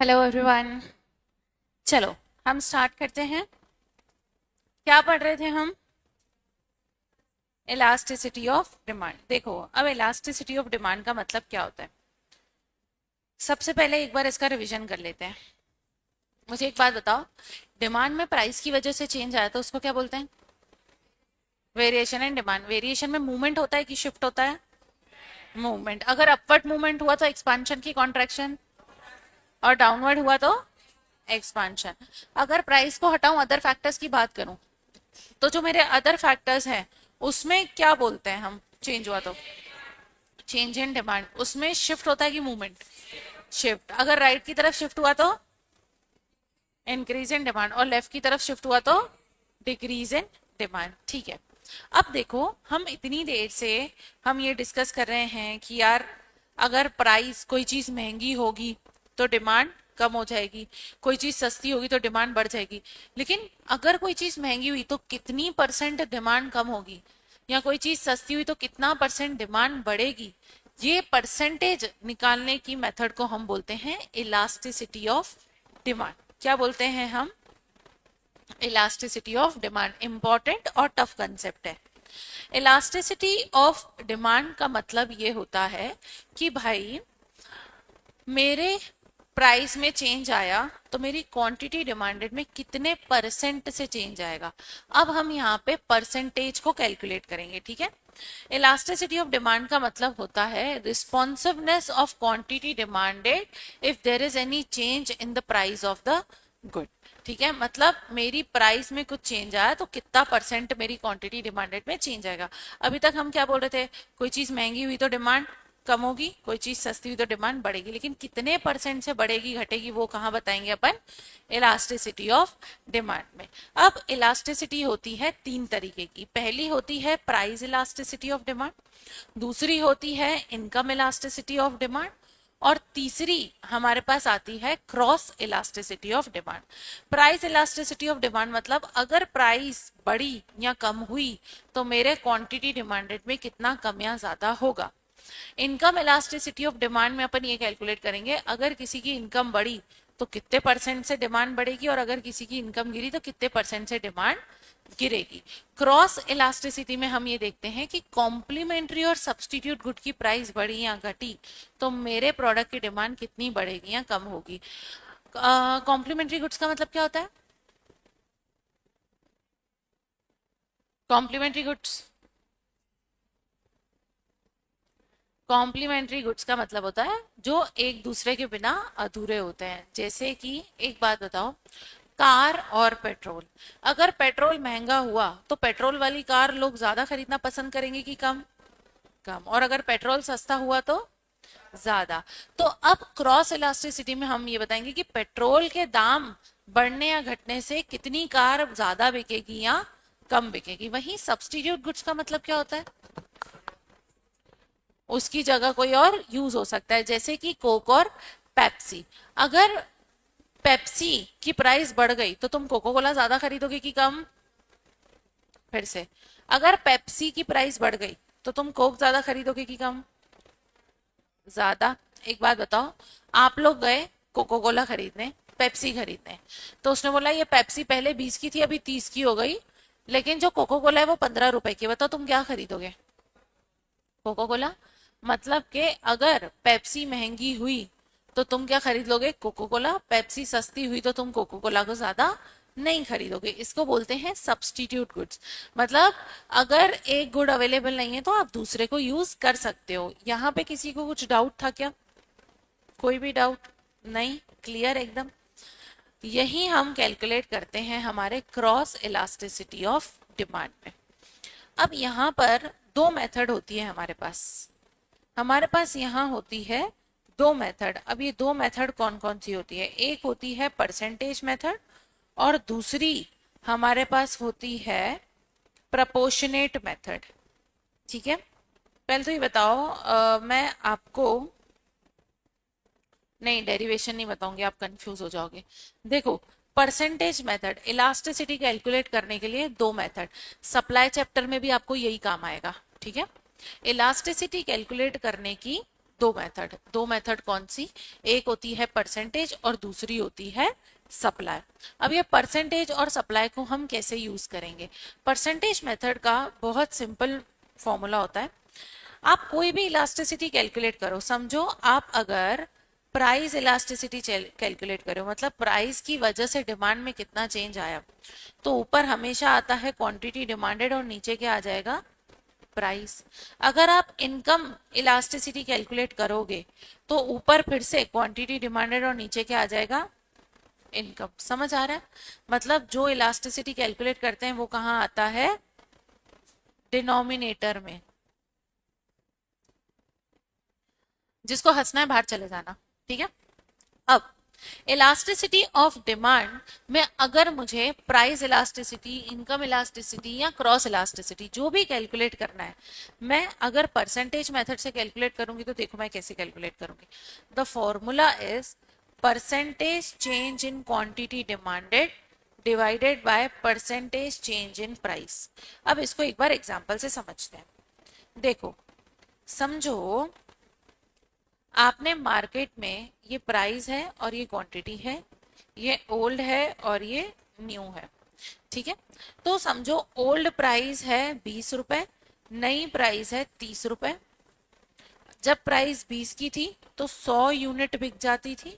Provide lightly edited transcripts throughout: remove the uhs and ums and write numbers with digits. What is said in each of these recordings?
Hello everyone. चलो हम start करते हैं। क्या पढ़ रहे थे हम? Elasticity of demand. देखो, अब इलास्टिसिटी ऑफ डिमांड का मतलब क्या होता है, सबसे पहले एक बार इसका रिवीजन कर लेते हैं। मुझे एक बात बताओ, डिमांड में प्राइस की वजह से चेंज आया तो उसको क्या बोलते हैं? Variation in demand. वेरिएशन में मूवमेंट होता है कि शिफ्ट होता है? मूवमेंट। अगर अपवर्ड मूवमेंट हुआ तो एक्सपांशन की कॉन्ट्रैक्शन, और डाउनवर्ड हुआ तो एक्सपांशन। अगर प्राइस को हटाऊं, अदर फैक्टर्स की बात करूं, तो जो मेरे अदर फैक्टर्स हैं उसमें क्या बोलते हैं हम? चेंज हुआ तो चेंज इन डिमांड। उसमें शिफ्ट होता है कि मूवमेंट? शिफ्ट। अगर राइट की तरफ शिफ्ट हुआ तो इंक्रीज इन डिमांड, और लेफ्ट की तरफ शिफ्ट हुआ तो डिक्रीज इन डिमांड। ठीक है। अब देखो, हम इतनी देर से हम ये डिस्कस कर रहे हैं कि यार, अगर प्राइस कोई चीज महंगी होगी तो डिमांड कम हो जाएगी, कोई चीज सस्ती होगी तो डिमांड बढ़ जाएगी। लेकिन अगर कोई चीज महंगी हुई तो कितनी परसेंट डिमांड कम होगी, या कोई चीज सस्ती हुई तो कितना परसेंट डिमांड बढ़ेगी? ये परसेंटेज निकालने की मेथड को हम बोलते हैं इलास्टिसिटी ऑफ डिमांड। क्या बोलते हैं हम? Elasticity of demand. इंपॉर्टेंट और टफ कंसेप्ट है। इलास्टिसिटी ऑफ डिमांड का मतलब ये होता है कि भाई, मेरे प्राइस में चेंज आया तो मेरी क्वांटिटी डिमांडेड में कितने परसेंट से चेंज आएगा। अब हम यहाँ पे परसेंटेज को कैलकुलेट करेंगे, ठीक है। इलास्टिसिटी ऑफ डिमांड का मतलब होता है responsiveness of quantity demanded if there is any change in the price of the good. ठीक है, मतलब मेरी प्राइस में कुछ चेंज आया तो कितना परसेंट मेरी क्वांटिटी डिमांडेड में चेंज आएगा। अभी तक हम क्या बोल रहे थे? कोई चीज महंगी हुई तो डिमांड कम होगी, कोई चीज सस्ती हुई तो डिमांड बढ़ेगी, लेकिन कितने परसेंट से बढ़ेगी घटेगी वो कहाँ बताएंगे अपन? इलास्टिसिटी ऑफ डिमांड में। अब इलास्टिसिटी होती है तीन तरीके की। पहली होती है प्राइस इलास्टिसिटी ऑफ डिमांड, दूसरी होती है इनकम इलास्टिसिटी ऑफ डिमांड, और तीसरी हमारे पास आती है cross elasticity of demand. Price elasticity of demand मतलब अगर प्राइस बढ़ी या कम हुई तो मेरे क्वांटिटी डिमांडेड में कितना कम या ज्यादा होगा। इनकम इलास्टिसिटी ऑफ डिमांड में अपन ये कैलकुलेट करेंगे, अगर किसी की इनकम बढ़ी तो कितने परसेंट से डिमांड बढ़ेगी, और अगर किसी की इनकम गिरी तो कितने परसेंट से डिमांड गिरेगी। क्रॉस इलास्टिसिटी में हम ये देखते हैं कि कॉम्प्लीमेंट्री और सब्सटीट्यूट गुड की प्राइस बढ़ी या घटी तो मेरे प्रोडक्ट की डिमांड कितनी बढ़ेगी या कम होगी। कॉम्प्लीमेंट्री गुड्स का मतलब क्या होता है? कॉम्प्लीमेंट्री गुड्स, कॉम्प्लीमेंट्री गुड्स का मतलब होता है जो एक दूसरे के बिना अधूरे होते हैं। जैसे कि एक बात बताओ, कार और पेट्रोल। अगर पेट्रोल महंगा हुआ तो पेट्रोल वाली कार लोग ज्यादा खरीदना पसंद करेंगे कि कम? कम। और अगर पेट्रोल सस्ता हुआ तो ज्यादा। तो अब क्रॉस इलास्टिसिटी में हम ये बताएंगे कि पेट्रोल के दाम बढ़ने या घटने से कितनी कार ज्यादा बिकेगी या कम बिकेगी। वहीं सब्स्टिट्यूट गुड्स का मतलब क्या होता है? उसकी जगह कोई और यूज हो सकता है, जैसे कि कोक और पेप्सी। अगर पेप्सी की प्राइस बढ़ गई तो तुम कोको कोला ज्यादा खरीदोगे कि कम? फिर से, अगर पेप्सी की प्राइस बढ़ गई तो तुम कोक ज्यादा खरीदोगे कि कम? ज्यादा। एक बात बताओ, आप लोग गए कोको कोला खरीदने, पेप्सी खरीदने, तो उसने बोला ये पेप्सी पहले 20 की थी अभी 30 की हो गई, लेकिन जो कोको कोला है वो 15 रुपए की। बताओ तुम क्या खरीदोगे? Coca Cola. मतलब कि अगर पेप्सी महंगी हुई तो तुम क्या खरीद लोगे? Cocoa Cola. पेप्सी सस्ती हुई तो तुम कोको कोला को ज्यादा नहीं खरीदोगे। इसको बोलते हैं सब्स्टिट्यूट गुड्स। मतलब अगर एक गुड अवेलेबल नहीं है तो आप दूसरे को यूज कर सकते हो। यहाँ पे किसी को कुछ डाउट था क्या? कोई भी डाउट नहीं? क्लियर एकदम? यही हम कैलकुलेट करते हैं हमारे क्रॉस इलास्टिसिटी ऑफ डिमांड में। अब यहाँ पर दो मेथड होती है हमारे पास। हमारे पास यहाँ होती है दो मेथड। अब ये दो मेथड कौन कौन सी होती है? एक होती है परसेंटेज मेथड, और दूसरी हमारे पास होती है प्रपोर्शनेट मेथड। ठीक है, पहले तो ये बताओ, मैं आपको, नहीं डेरिवेशन नहीं बताऊंगी, आप कंफ्यूज हो जाओगे। देखो, परसेंटेज मेथड इलास्टिसिटी कैलकुलेट करने के लिए दो मेथड, सप्लाई चैप्टर में भी आपको यही काम आएगा। ठीक है, इलास्टिसिटी कैलकुलेट करने की दो मेथड कौन सी? एक होती है परसेंटेज और दूसरी होती है सप्लाई। अब ये परसेंटेज और सप्लाई को हम कैसे यूज करेंगे? परसेंटेज मेथड का बहुत सिंपल फॉर्मूला होता है। आप कोई भी इलास्टिसिटी कैलकुलेट करो, समझो आप अगर प्राइस इलास्टिसिटी कैलकुलेट करो, मतलब प्राइस की वजह से डिमांड में कितना चेंज आया, तो ऊपर हमेशा आता है क्वांटिटी डिमांडेड और नीचे क्या आ जाएगा? प्राइस। अगर आप इनकम इलास्टिसिटी कैलकुलेट करोगे तो ऊपर फिर से क्वांटिटी डिमांडेड और नीचे क्या आ जाएगा? इनकम। समझ आ रहा है? मतलब जो इलास्टिसिटी कैलकुलेट करते हैं वो कहाँ आता है? डिनोमिनेटर में। जिसको हंसना है बाहर चले जाना, ठीक है। अब इलास्टिसिटी ऑफ डिमांड में अगर मुझे प्राइस इलास्टिसिटी, इनकम इलास्टिसिटी या क्रॉस इलास्टिसिटी जो भी कैलकुलेट करना है, मैं अगर परसेंटेज मेथड से कैलकुलेट करूंगी तो देखो मैं कैसे कैलकुलेट करूंगी। The formula is percentage change in quantity demanded divided by percentage change in price. अब इसको एक बार एग्जांपल से समझते हैं। देखो, समझो आपने मार्केट में ये प्राइस है और ये क्वांटिटी है, ये ओल्ड है और ये न्यू है, ठीक है। तो समझो ओल्ड प्राइस है 20 रुपए, नई प्राइस है 30 रुपए। जब प्राइस 20 की थी तो 100 यूनिट बिक जाती थी,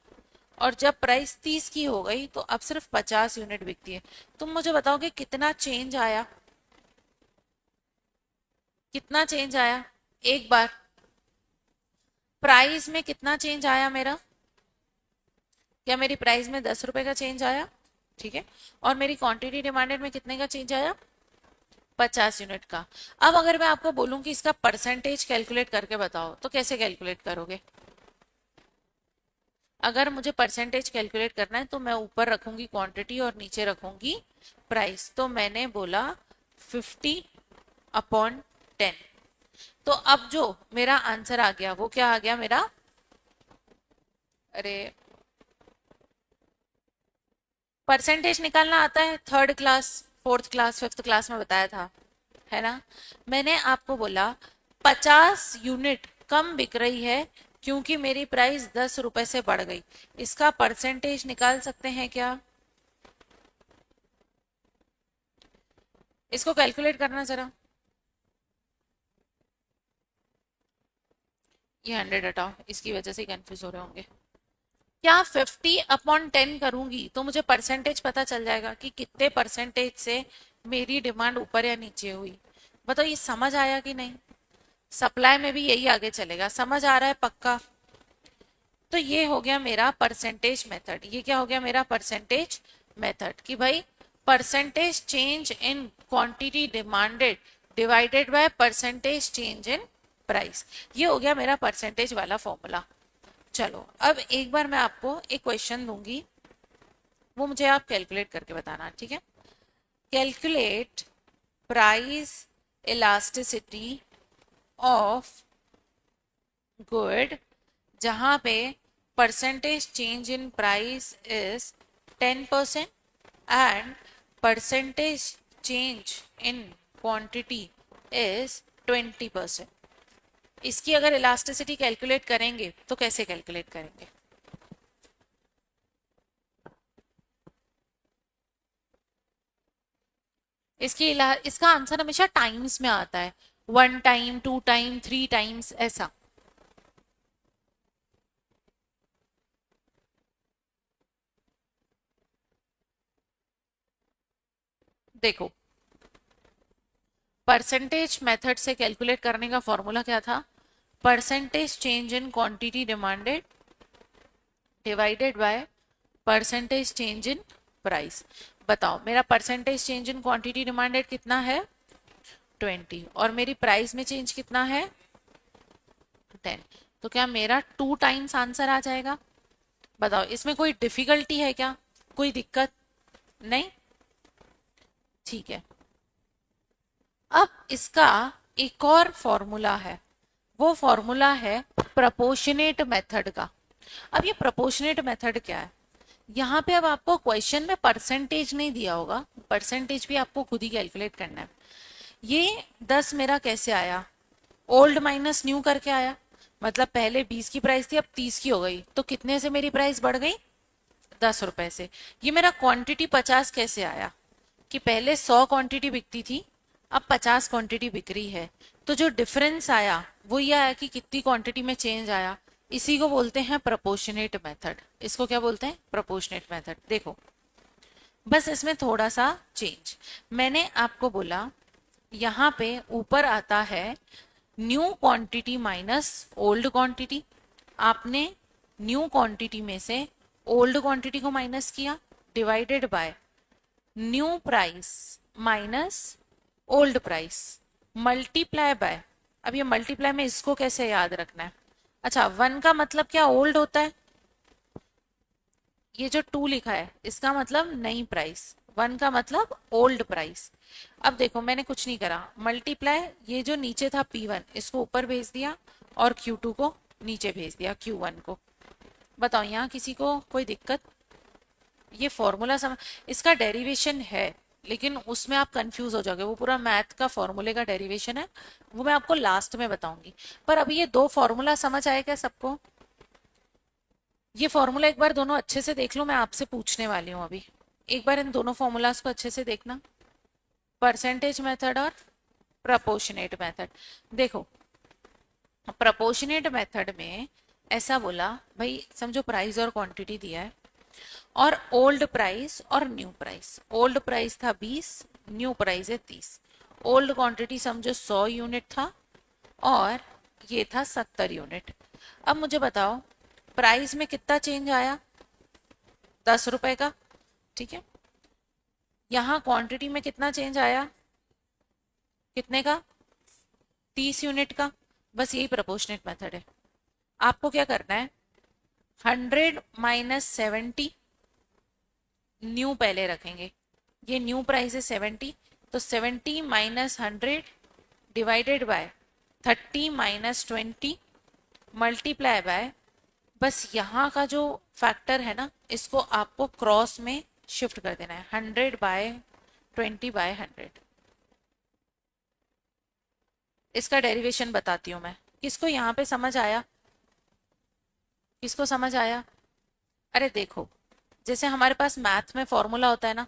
और जब प्राइस 30 की हो गई तो अब सिर्फ 50 यूनिट बिकती है। तुम मुझे बताओगे कितना चेंज आया? कितना चेंज आया? एक बार प्राइस में कितना चेंज आया मेरा? क्या मेरी प्राइस में 10 रुपए का चेंज आया? ठीक है। और मेरी क्वांटिटी डिमांडेड में कितने का चेंज आया? 50 यूनिट का। अब अगर मैं आपको बोलूं कि इसका परसेंटेज कैलकुलेट करके बताओ, तो कैसे कैलकुलेट करोगे? अगर मुझे परसेंटेज कैलकुलेट करना है तो मैं ऊपर रखूंगी क्वांटिटी और नीचे रखूंगी प्राइस। तो मैंने बोला 50/10। तो अब जो मेरा आंसर आ गया वो क्या आ गया मेरा? अरे, परसेंटेज निकालना आता है third class, fourth class, fifth class में बताया था, है ना। मैंने आपको बोला 50 यूनिट कम बिक रही है क्योंकि मेरी प्राइस 10 रुपए से बढ़ गई। इसका परसेंटेज निकाल सकते हैं क्या? इसको कैलकुलेट करना जरा। ये 100 हटाओ, इसकी वजह से कंफ्यूज हो रहे होंगे। क्या 50/10 करूंगी तो मुझे परसेंटेज पता चल जाएगा कि कितने परसेंटेज से मेरी डिमांड ऊपर या नीचे हुई? बताओ ये समझ आया कि नहीं? सप्लाई में भी यही आगे चलेगा, समझ आ रहा है पक्का? तो ये हो गया मेरा परसेंटेज मेथड। ये क्या हो गया मेरा? Percentage method. कि भाई percentage change in quantity demanded divided by percentage change in price. ये हो गया मेरा परसेंटेज वाला फॉर्मूला। चलो अब एक बार मैं आपको एक क्वेश्चन दूंगी, वो मुझे आप कैलकुलेट करके बताना, ठीक है। Calculate price elasticity of good जहां पे percentage change in price is 10% and percentage change in quantity is 20%। इसकी अगर इलास्टिसिटी कैलकुलेट करेंगे तो कैसे कैलकुलेट करेंगे? इसका आंसर हमेशा टाइम्स में आता है, 1 टाइम, 2 टाइम, 3 टाइम्स ऐसा। देखो, परसेंटेज मेथड से कैलकुलेट करने का फॉर्मूला क्या था? Percentage change in quantity demanded divided by percentage change in price. बताओ मेरा percentage change in quantity demanded कितना है? 20। और मेरी प्राइस में चेंज कितना है? 10। तो क्या मेरा 2 टाइम्स आंसर आ जाएगा? बताओ इसमें कोई डिफिकल्टी है क्या? कोई दिक्कत नहीं? ठीक है। अब इसका एक और फॉर्मूला है, वो फॉर्मूला है प्रोपोर्शनेट मेथड का। अब ये प्रोपोर्शनेट मेथड क्या है? यहाँ पे अब आपको क्वेश्चन में परसेंटेज नहीं दिया होगा, परसेंटेज भी आपको खुद ही कैलकुलेट करना है। ये 10 मेरा कैसे आया? ओल्ड माइनस न्यू करके आया। मतलब पहले 20 की प्राइस थी, अब 30 की हो गई, तो कितने से मेरी प्राइस बढ़ गई? 10 रुपए से। ये मेरा क्वांटिटी 50 कैसे आया? कि पहले 100 क्वांटिटी बिकती थी, अब 50 क्वांटिटी बिक रही है। तो जो डिफरेंस आया वो ये आया कि कितनी क्वांटिटी में चेंज आया। इसी को बोलते हैं प्रोपोर्शनेट मेथड। इसको क्या बोलते हैं? Proportionate method. देखो, बस इसमें थोड़ा सा चेंज। मैंने आपको बोला यहाँ पे ऊपर आता है new quantity minus old quantity. आपने न्यू क्वांटिटी में से ओल्ड क्वांटिटी को माइनस किया, divided by new price minus old price, multiply by. अब ये मल्टीप्लाई में इसको कैसे याद रखना है? अच्छा, 1 का मतलब क्या ओल्ड होता है? ये जो 2 लिखा है इसका मतलब नई प्राइस, 1 का मतलब ओल्ड प्राइस। अब देखो, मैंने कुछ नहीं करा, मल्टीप्लाई, ये जो नीचे था P1 इसको ऊपर भेज दिया और Q2 को नीचे भेज दिया Q1 को। बताओ यहाँ किसी को कोई दिक्कत? ये फॉर्मूला समझ, इसका डेरिवेशन है, लेकिन उसमें आप कंफ्यूज हो जाओगे। वो पूरा मैथ का फॉर्मूले का डेरिवेशन है, वो मैं आपको लास्ट में बताऊंगी। पर अभी ये दो फॉर्मूला समझ आए क्या सबको? ये फॉर्मूला एक बार दोनों अच्छे से देख लो, मैं आपसे पूछने वाली हूँ अभी। एक बार इन दोनों फॉर्मूलाज को अच्छे से देखना, परसेंटेज मेथड और प्रपोर्शनेट मेथड। देखो, प्रपोर्शनेट मेथड में ऐसा बोला, भाई समझो प्राइस और क्वांटिटी दिया है, और ओल्ड प्राइस और न्यू प्राइस। ओल्ड प्राइस था 20, न्यू प्राइस है 30। ओल्ड क्वांटिटी समझो 100 यूनिट था और ये था 70 यूनिट। अब मुझे बताओ प्राइस में कितना चेंज आया? 10 रुपए का। ठीक है, यहाँ क्वांटिटी में कितना चेंज आया? कितने का? 30 यूनिट का। बस यही प्रोपोर्शनेट मेथड है। आपको क्या करना है, 100 माइनस 70, न्यू पहले रखेंगे। ये न्यू प्राइस है 70, तो 70 minus 100 divided by 30 minus 20 multiply by, बस यहाँ का जो फैक्टर है ना, इसको आपको क्रॉस में शिफ्ट कर देना है, 100 बाय 20 बाय 100। इसका डेरिवेशन बताती हूँ मैं। किसको यहाँ पे समझ आया? किसको समझ आया? अरे देखो, जैसे हमारे पास मैथ में फॉर्मूला होता है ना,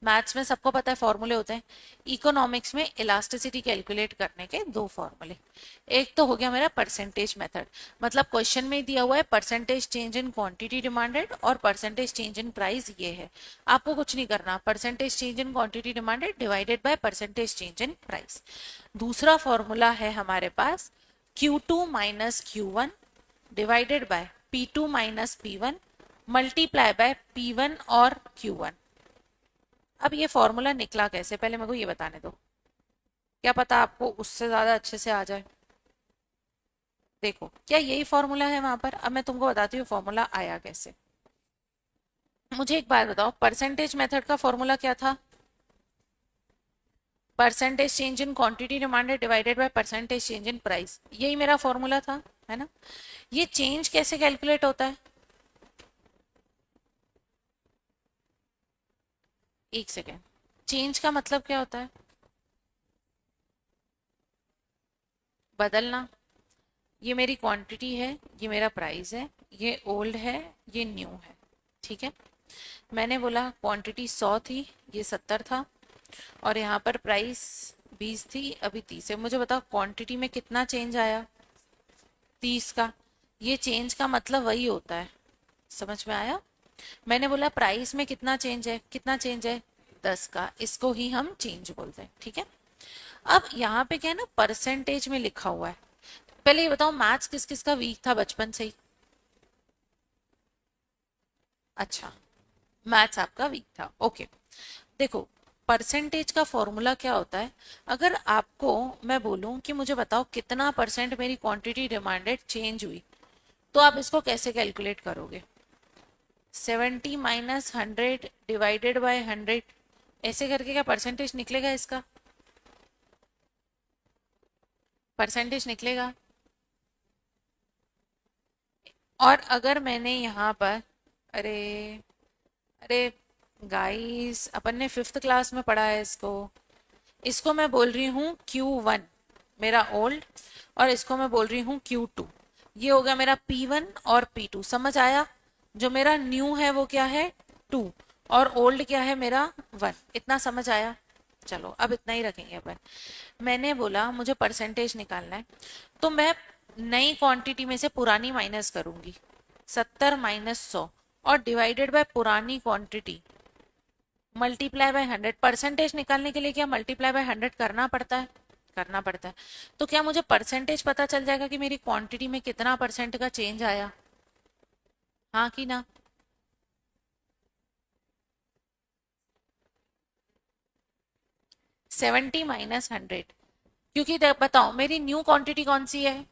मैथ्स में सबको पता है फॉर्मूले होते हैं। इकोनॉमिक्स में इलास्टिसिटी कैलकुलेट करने के दो फॉर्मूले। एक तो हो गया मेरा परसेंटेज मेथड, मतलब क्वेश्चन में दिया हुआ है percentage change in quantity demanded और परसेंटेज चेंज इन प्राइस, ये है। आपको कुछ नहीं करना, percentage change in quantity demanded divided by percentage change in price. दूसरा फॉर्मूला है हमारे पास Q2 minus Q1 divided by P2 minus P1 multiply by P1 और Q1। अब ये फॉर्मूला निकला कैसे, पहले मेरे को ये बताने दो, क्या पता आपको उससे ज्यादा अच्छे से आ जाए। देखो, क्या यही फॉर्मूला है वहां पर? अब मैं तुमको बताती हूँ फॉर्मूला आया कैसे। मुझे एक बात बताओ, परसेंटेज मेथड का फॉर्मूला क्या था? Percentage change in quantity demanded divided by percentage change in price, यही मेरा फॉर्मूला था, है ना? ये चेंज कैसे कैलकुलेट होता है? एक सेकेंड, चेंज का मतलब क्या होता है? बदलना। ये मेरी क्वांटिटी है, ये मेरा प्राइस है, ये ओल्ड है, ये न्यू है। ठीक है, मैंने बोला क्वांटिटी 100 थी, ये 70 था, और यहाँ पर प्राइस 20 थी, अभी 30 है। मुझे बताओ क्वांटिटी में कितना चेंज आया? 30 का। ये चेंज का मतलब वही होता है, समझ में आया? मैंने बोला प्राइस में कितना चेंज है, कितना चेंज है? 10 का। इसको ही हम चेंज बोलते हैं। ठीक है, अब यहाँ पे क्या है ना, परसेंटेज में लिखा हुआ है। पहले ये बताओ, मैथ्स किस किस का वीक था बचपन से ही? अच्छा, मैथ्स आपका वीक था, ओके। देखो, परसेंटेज का फॉर्मूला क्या होता है? अगर आपको मैं बोलूं कि मुझे बताओ कितना परसेंट मेरी क्वांटिटी डिमांडेड चेंज हुई, तो आप इसको कैसे कैलकुलेट करोगे? 70 माइनस 100 डिवाइडेड बाय 100, ऐसे करके क्या परसेंटेज निकलेगा? इसका परसेंटेज निकलेगा। और अगर मैंने यहाँ पर, अरे अरे गाइस, अपन ने 5th क्लास में पढ़ा है इसको। इसको मैं बोल रही हूँ Q1 मेरा ओल्ड, और इसको मैं बोल रही हूँ Q2। ये हो गया मेरा P1 और P2, समझ आया। जो मेरा न्यू है वो क्या है 2, और ओल्ड क्या है मेरा 1, इतना समझ आया। चलो अब इतना ही रखेंगे अपन। मैंने बोला मुझे परसेंटेज निकालना है, तो मैं नई क्वांटिटी में से पुरानी माइनस करूंगी, 70 - 100, और डिवाइडेड बाय पुरानी क्वांटिटी मल्टीप्लाई बाय 100। परसेंटेज निकालने के लिए क्या मल्टीप्लाई बाय 100 करना पड़ता है, करना पड़ता है। तो क्या मुझे परसेंटेज पता चल जाएगा कि मेरी क्वांटिटी में कितना परसेंट का चेंज आया, हाँ कि ना? 70 - 100, क्योंकि बताओ मेरी न्यू क्वांटिटी कौन सी है।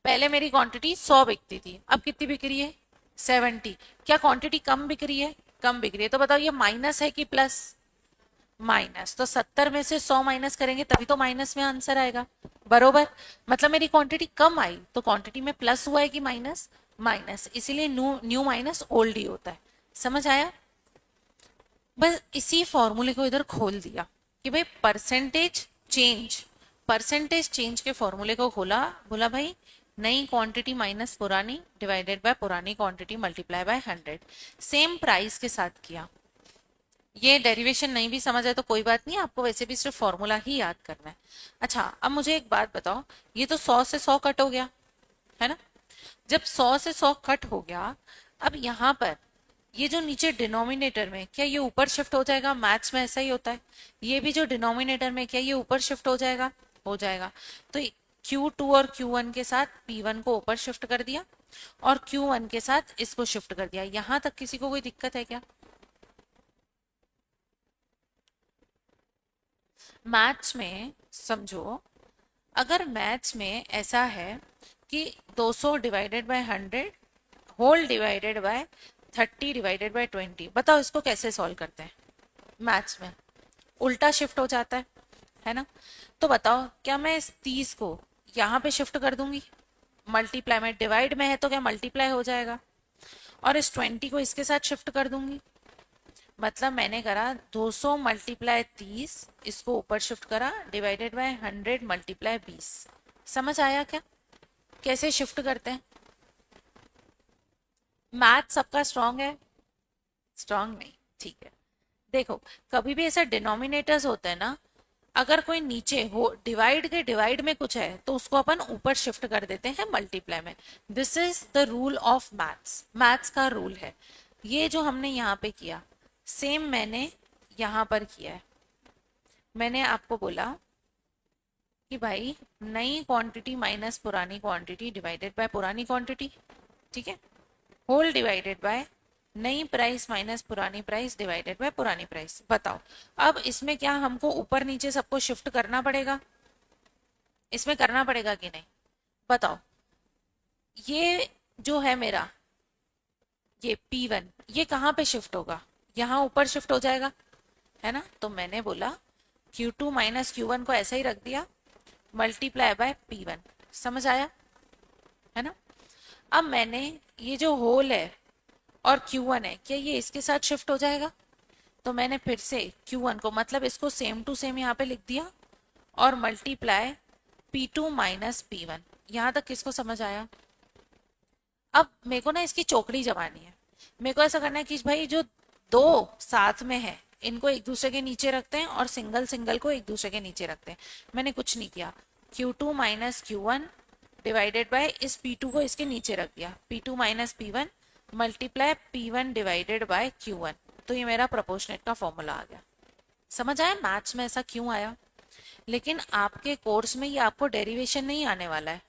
पहले मेरी क्वांटिटी 100 बिकती थी, अब कितनी बिक रही है 70। क्या क्वांटिटी कम बिक रही है, कम बिक रही है। तो बताओ ये माइनस है कि प्लस, माइनस। तो 70 में से 100 माइनस करेंगे तभी तो माइनस में आंसर आएगा, बरोबर। मतलब मेरी क्वांटिटी कम आई तो क्वांटिटी में प्लस हुआ है कि माइनस, माइनस। इसीलिए न्यू न्यू माइनस ओल्ड ही होता है, समझ आया। बस इसी फॉर्मूले को इधर खोल दिया कि भाई परसेंटेज चेंज के फॉर्मूले को खोला, बोला भाई नई क्वांटिटी माइनस पुरानी डिवाइडेड बाय पुरानी quantity multiply by 100, same price के साथ किया। ये डेरिवेशन नहीं भी समझ आए तो कोई बात नहीं, आपको वैसे भी सिर्फ फॉर्मूला ही याद करना है। अच्छा अब मुझे एक बात बताओ, ये तो 100 से 100 कट हो गया है ना। जब 100 से 100 कट हो गया, अब यहाँ पर ये जो नीचे डिनोमिनेटर में, क्या ये ऊपर शिफ्ट हो जाएगा, मैथ्स में ऐसा ही होता है। ये भी जो डिनोमिनेटर में, क्या ये ऊपर शिफ्ट हो जाएगा, हो जाएगा। तो Q2 और Q1 के साथ P1 को ऊपर शिफ्ट कर दिया, और Q1 के साथ इसको शिफ्ट कर दिया। यहां तक किसी को कोई दिक्कत है क्या? मैथ्स में समझो, अगर मैथ्स में ऐसा है कि 200 divided by 100 whole divided by 30 divided by 20, बताओ इसको कैसे सॉल्व करते हैं। मैथ्स में उल्टा शिफ्ट हो जाता है ना। तो बताओ क्या मैं इस 30 को यहाँ पे शिफ्ट कर दूंगी, मल्टीप्लाई में, डिवाइड में है तो क्या मल्टीप्लाई हो जाएगा, और इस 20 को इसके साथ शिफ्ट कर दूंगी। मतलब मैंने करा 200 मल्टीप्लाई 30, इसको ऊपर शिफ्ट करा, डिवाइडेड बाय 100 मल्टीप्लाई 20। समझ आया क्या कैसे शिफ्ट करते हैं? मैथ सबका स्ट्रांग है, स्ट्रांग नहीं, ठीक है। देखो कभी भी ऐसा डिनोमिनेटर्स होते हैं ना, अगर कोई नीचे हो डिवाइड के डिवाइड में कुछ है तो उसको अपन ऊपर शिफ्ट कर देते हैं मल्टीप्लाई में। This is the rule of maths, maths का रूल है। ये जो हमने यहाँ पे किया सेम मैंने यहाँ पर किया है। मैंने आपको बोला कि भाई नई क्वांटिटी माइनस पुरानी क्वांटिटी डिवाइडेड बाय पुरानी क्वांटिटी, ठीक है, होल डिवाइडेड बाय नई प्राइस माइनस पुरानी प्राइस डिवाइडेड बाय पुरानी प्राइस। बताओ अब इसमें क्या हमको ऊपर नीचे सबको शिफ्ट करना पड़ेगा, इसमें करना पड़ेगा कि नहीं, बताओ। ये जो है मेरा ये P1, ये कहाँ पे शिफ्ट होगा, यहाँ ऊपर शिफ्ट हो जाएगा है ना। तो मैंने बोला Q2 माइनस Q1 को ऐसा ही रख दिया, मल्टीप्लाई बाय P1, समझ आया है ना। अब मैंने ये जो होल है और Q1 है, क्या ये इसके साथ शिफ्ट हो जाएगा। तो मैंने फिर से Q1 को, मतलब इसको सेम टू सेम यहाँ पे लिख दिया, और मल्टीप्लाई P2 माइनस P1। यहाँ तक किसको समझ आया? अब मेरे को ना इसकी चौकड़ी जमानी है। मेरे को ऐसा करना है कि भाई जो दो साथ में है इनको एक दूसरे के नीचे रखते हैं, और सिंगल सिंगल को एक दूसरे के नीचे रखते हैं। मैंने कुछ नहीं किया, Q2 minus Q1 divided by इस P2 को इसके नीचे रख दिया, P2 minus P1 multiply P1 divided by Q1। तो ये मेरा प्रोपोर्शनेट का फॉर्मूला आ गया। समझ आया मैथ्स में ऐसा क्यों आया। लेकिन आपके कोर्स में ये आपको डेरिवेशन नहीं आने वाला है,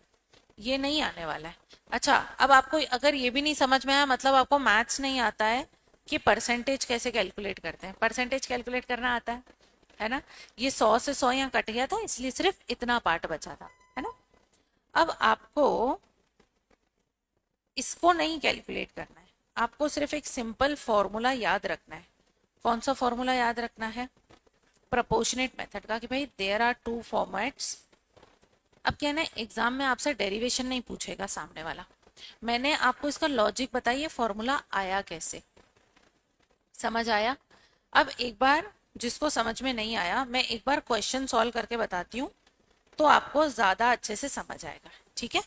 ये नहीं आने वाला है। अच्छा अब आपको अगर ये भी नहीं समझ में आया, मतलब आपको मैथ्स नहीं आता है कि परसेंटेज कैसे कैलकुलेट करते हैं। परसेंटेज कैलकुलेट करना आता है ना। ये 100 से 100 यहाँ कट गया था, इसलिए सिर्फ इतना पार्ट बचा था, है ना। अब आपको इसको नहीं कैलकुलेट करना है, आपको सिर्फ एक सिंपल फॉर्मूला याद रखना है। कौन सा फॉर्मूला याद रखना है? प्रोपोर्शनेट मेथड का, कि भाई देयर आर टू फॉर्मेट्स। अब क्या है ना, एग्जाम में आपसे डेरिवेशन नहीं पूछेगा सामने वाला, मैंने आपको इसका लॉजिक बताइए, फॉर्मूला आया कैसे, समझ आया। अब एक बार जिसको समझ में नहीं आया, मैं एक बार क्वेश्चन सॉल्व करके बताती हूँ, तो आपको ज्यादा अच्छे से समझ आएगा। ठीक है,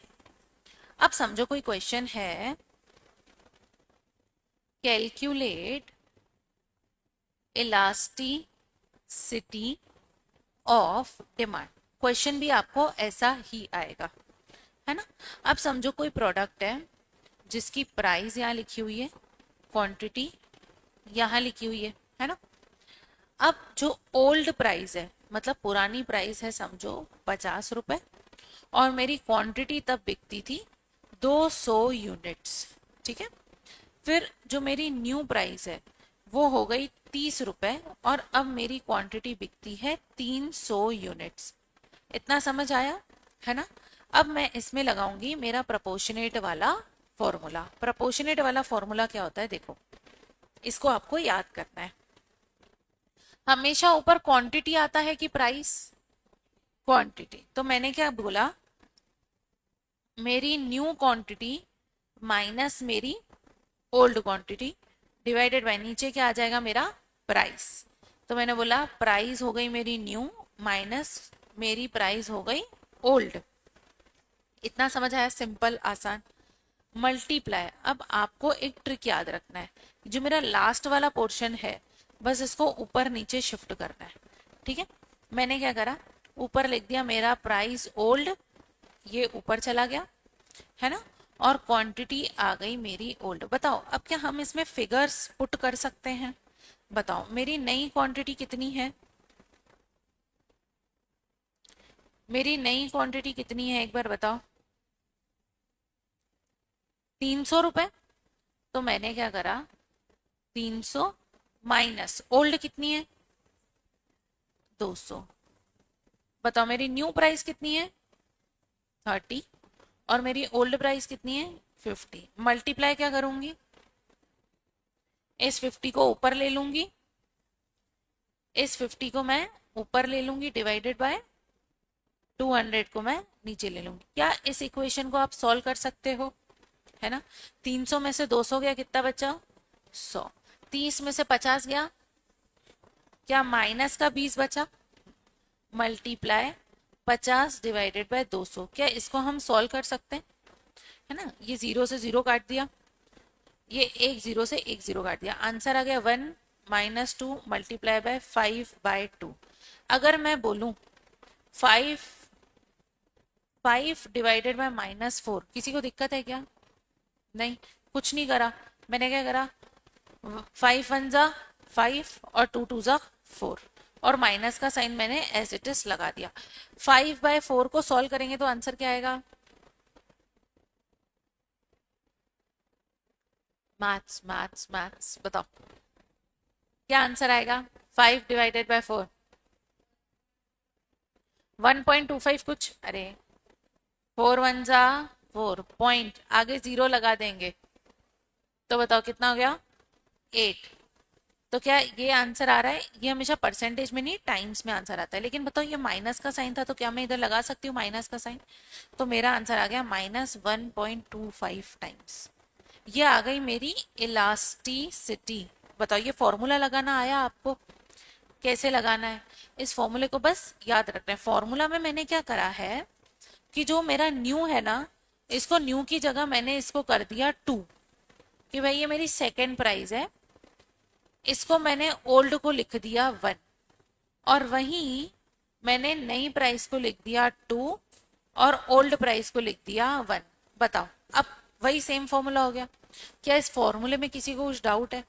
अब समझो कोई क्वेश्चन है, calculate elasticity of demand. Question भी आपको ऐसा ही आएगा, है ना। अब समझो कोई प्रोडक्ट है जिसकी प्राइस यहाँ लिखी हुई है, क्वांटिटी यहाँ लिखी हुई है ना। अब जो ओल्ड प्राइस है, मतलब पुरानी प्राइस है, समझो 50 रुपए, और मेरी क्वांटिटी तब बिकती थी 200 यूनिट्स। ठीक है, फिर जो मेरी न्यू प्राइस है वो हो गई 30 रुपए, और अब मेरी क्वांटिटी बिकती है 300 यूनिट्स। इतना समझ आया, है ना। अब मैं इसमें लगाऊंगी मेरा प्रपोर्शनेट वाला फॉर्मूला। प्रपोर्शनेट वाला फॉर्मूला क्या होता है, देखो, इसको आपको याद करना है। हमेशा ऊपर क्वांटिटी आता है कि प्राइस? क्वांटिटी। तो मैंने क्या बोला, मेरी न्यू क्वांटिटी माइनस मेरी ओल्ड क्वांटिटी डिवाइडेड बाय नीचे क्या आ जाएगा, मेरा प्राइस। तो मैंने बोला प्राइस हो गई मेरी न्यू माइनस मेरी प्राइस हो गई ओल्ड। इतना समझ आया, सिंपल आसान। मल्टीप्लाई। अब आपको एक ट्रिक याद रखना है, जो मेरा लास्ट वाला पोर्शन है बस इसको ऊपर नीचे शिफ्ट करना है। ठीक है, मैंने क्या करा, ऊपर लिख दिया मेरा प्राइस ओल्ड, ये ऊपर चला गया, है ना, और क्वांटिटी आ गई मेरी ओल्ड। बताओ अब क्या हम इसमें फिगर्स पुट कर सकते हैं? बताओ मेरी नई क्वांटिटी कितनी है, मेरी नई क्वांटिटी कितनी है, एक बार बताओ। 300 रुपए। तो मैंने क्या करा, 300 माइनस ओल्ड कितनी है, 200। बताओ मेरी न्यू प्राइस कितनी है, 30, और मेरी ओल्ड प्राइस कितनी है, 50। मल्टीप्लाई क्या करूंगी, इस 50 को ऊपर ले लूंगी, इस 50 को मैं ऊपर ले लूंगी, डिवाइडेड बाय 200 को मैं नीचे ले लूंगी। क्या इस इक्वेशन को आप सॉल्व कर सकते हो, है ना। 300 में से 200 गया, कितना बचा, 100। 30 में से 50 गया, क्या माइनस का 20 बचा। Multiply 50 divided by 200। क्या इसको हम सॉल्व कर सकते हैं, है ना। ये 0 से 0 काट दिया, ये एक 0 से एक 0 काट दिया, आंसर आ गया 1 माइनस 2 मल्टीप्लाई बाय 5/2। अगर मैं बोलूं 5 डिवाइडेड बाय -4, किसी को दिक्कत है क्या? नहीं, कुछ नहीं करा। मैंने क्या करा, 5 1 जा 5 और 2 2 जा 4, और माइनस का साइन मैंने एज इट इज लगा दिया। 5/4 को सॉल्व करेंगे तो आंसर क्या आएगा? मैथ्स मैथ्स मैथ्स, बताओ क्या आंसर आएगा। 5 डिवाइडेड बाय 4, 1.25 कुछ, अरे 4 1 जा 4, पॉइंट आगे 0 लगा देंगे, तो बताओ कितना हो गया, 8। तो क्या ये आंसर आ रहा है, ये हमेशा परसेंटेज में नहीं टाइम्स में आंसर आता है। लेकिन बताओ ये माइनस का साइन था, तो क्या मैं इधर लगा सकती हूँ माइनस का साइन? तो मेरा आंसर आ गया -1.25 टाइम्स। ये आ गई मेरी इलास्टिसिटी। बताओ ये फॉर्मूला लगाना आया आपको, कैसे लगाना है? इस फॉर्मूले को बस याद रखना है। फॉर्मूला में मैंने क्या करा है कि जो मेरा न्यू है ना, इसको न्यू की जगह मैंने इसको कर दिया 2, कि भाई ये मेरी सेकेंड प्राइस है। इसको मैंने ओल्ड को लिख दिया 1, और वहीं मैंने नई प्राइस को लिख दिया 2, और ओल्ड प्राइस को लिख दिया 1। बताओ अब वही सेम फॉर्मूला हो गया। क्या इस फॉर्मूले में किसी को कुछ डाउट है?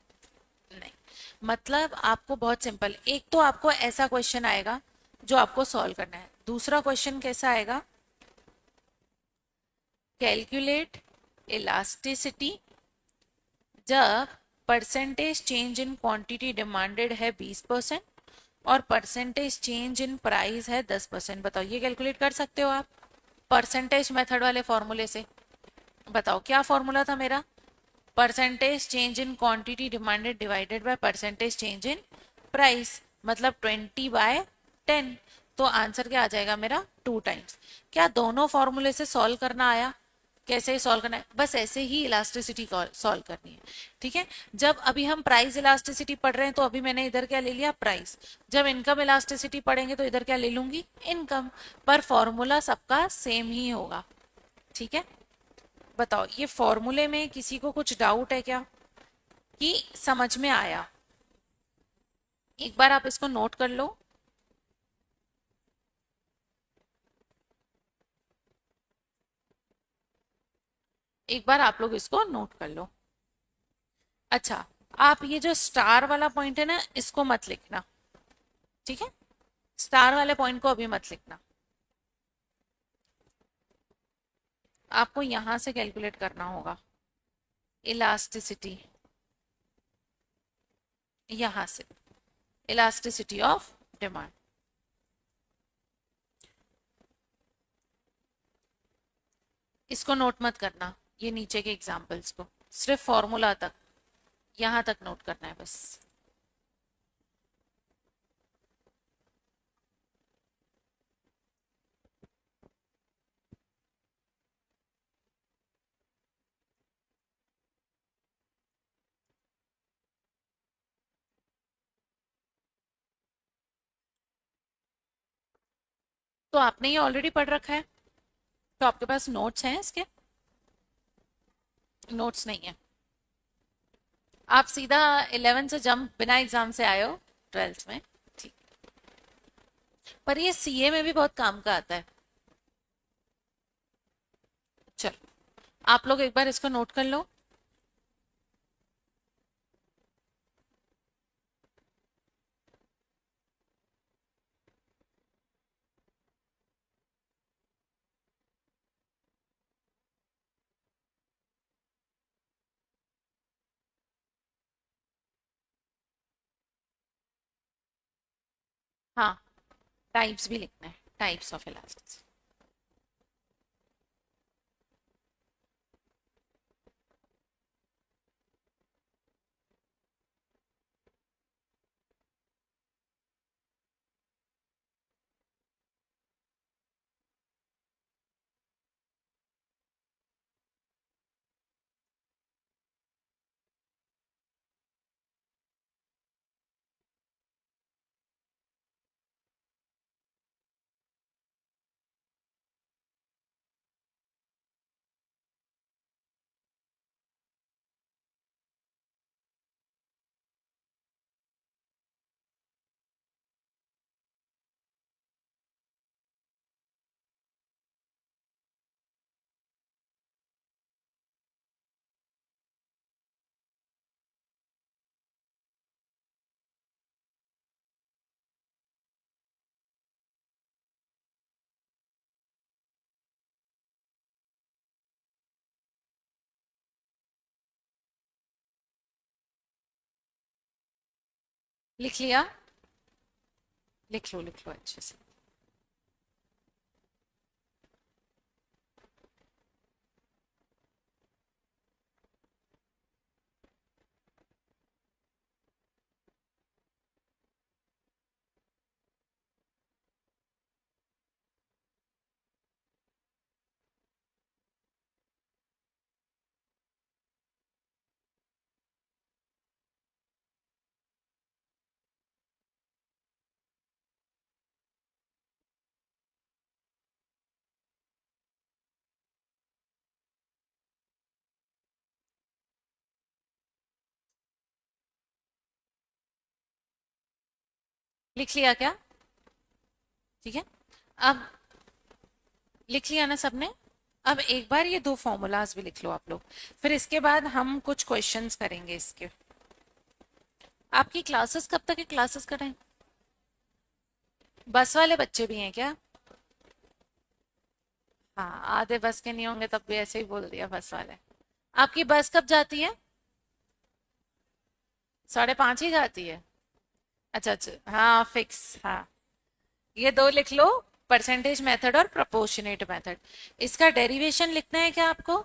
नहीं। मतलब आपको बहुत सिंपल, एक तो आपको ऐसा क्वेश्चन आएगा जो आपको सॉल्व करना है। दूसरा क्वेश्चन कैसा आएगा, कैलकुलेट इलास्टिसिटी जब percentage change in quantity demanded है 20% और परसेंटेज चेंज इन प्राइस है 10%। बताओ ये कैलकुलेट कर सकते हो आप परसेंटेज मेथड वाले फॉर्मूले से? बताओ क्या फॉर्मूला था मेरा, percentage change in quantity demanded divided by percentage change in price, मतलब 20/10। तो आंसर क्या आ जाएगा मेरा, 2 टाइम्स। क्या दोनों फॉर्मूले से सॉल्व करना आया? कैसे सॉल्व करना है, बस ऐसे ही इलास्टिसिटी सॉल्व करनी है। ठीक है, जब अभी हम प्राइस इलास्टिसिटी पढ़ रहे हैं तो अभी मैंने इधर क्या ले लिया, प्राइस। जब इनकम इलास्टिसिटी पढ़ेंगे तो इधर क्या ले लूंगी, इनकम। पर फॉर्मूला सबका सेम ही होगा। ठीक है, बताओ ये फॉर्मूले में किसी को कुछ डाउट है क्या, कि समझ में आया? एक बार आप इसको नोट कर लो। एक बार आप लोग इसको नोट कर लो। अच्छा, आप ये जो स्टार वाला पॉइंट है ना, इसको मत लिखना। ठीक है, स्टार वाले पॉइंट को अभी मत लिखना। आपको यहां से कैलकुलेट करना होगा इलास्टिसिटी, यहां से इलास्टिसिटी ऑफ डिमांड। इसको नोट मत करना, ये नीचे के एग्जाम्पल्स को, सिर्फ फॉर्मूला तक, यहां तक नोट करना है बस। तो आपने ये ऑलरेडी पढ़ रखा है, तो आपके पास नोट्स हैं इसके? नोट्स नहीं है, आप सीधा 11 से जंप बिना एग्जाम से आए हो 12th में। ठीक, पर ये सीए में भी बहुत काम का आता है। चलो, आप लोग एक बार इसको नोट कर लो। हाँ, टाइप्स भी लिखना है, टाइप्स ऑफ इलास्टिसिटी। लिख लिया? लिख लो अच्छे से। लिख लिया क्या? ठीक है, अब लिख लिया ना सबने? अब एक बार ये दो फॉर्मूलाज भी लिख लो आप लोग, फिर इसके बाद हम कुछ क्वेश्चंस करेंगे इसके। आपकी क्लासेस कब तक है, क्लासेस करें? बस वाले बच्चे भी हैं क्या? हाँ, आधे बस के नहीं होंगे तब भी ऐसे ही बोल दिया बस वाले। आपकी बस कब जाती है? 5:30 ही जाती है? अच्छा अच्छा, हाँ फिक्स, हाँ। ये दो लिख लो, परसेंटेज मेथड और प्रोपोर्शनेट मेथड। इसका डेरिवेशन लिखना है क्या आपको?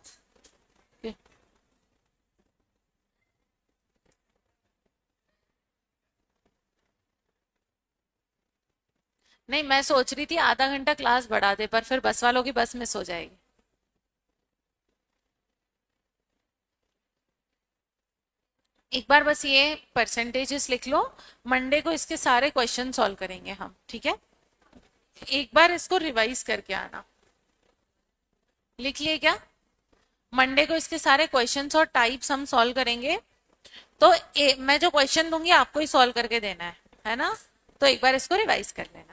नहीं, मैं सोच रही थी आधा घंटा क्लास बढ़ा दे, पर फिर बस वालों की बस मिस हो जाएगी। एक बार बस ये परसेंटेजेस लिख लो। मंडे को इसके सारे क्वेश्चन सॉल्व करेंगे हम, ठीक है? एक बार इसको रिवाइज करके आना। लिख लिए क्या? मंडे को इसके सारे क्वेश्चंस और टाइप्स हम सॉल्व करेंगे। तो मैं जो क्वेश्चन दूंगी आपको ही सॉल्व करके देना है ना? तो एक बार इसको रिवाइज कर लेना।